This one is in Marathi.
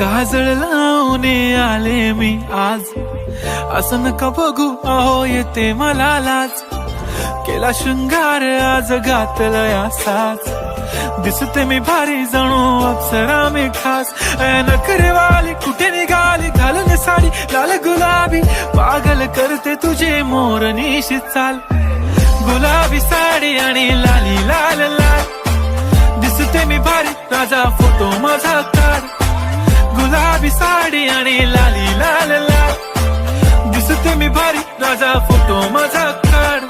काजळ लावून आले मी आज, असं नका बघू अहो येते मला लाज. केला शृंगार आज घातलाय असाच, दिसते मी भारी जणू अप्सरा मी खास. नखरेवाली कुठे निघाली घालून साडी लाल गुलाबी, पागल करते तुझे मोरनीशी चाल. गुलाबी साडी आणि लाली लाल लाल, दिसते मी भारी राजा फोटो माझा काढ. गुलाबी साडी आणि लाली लाल लाल, दिसते मी भारी राजा फोटो माझा काढ.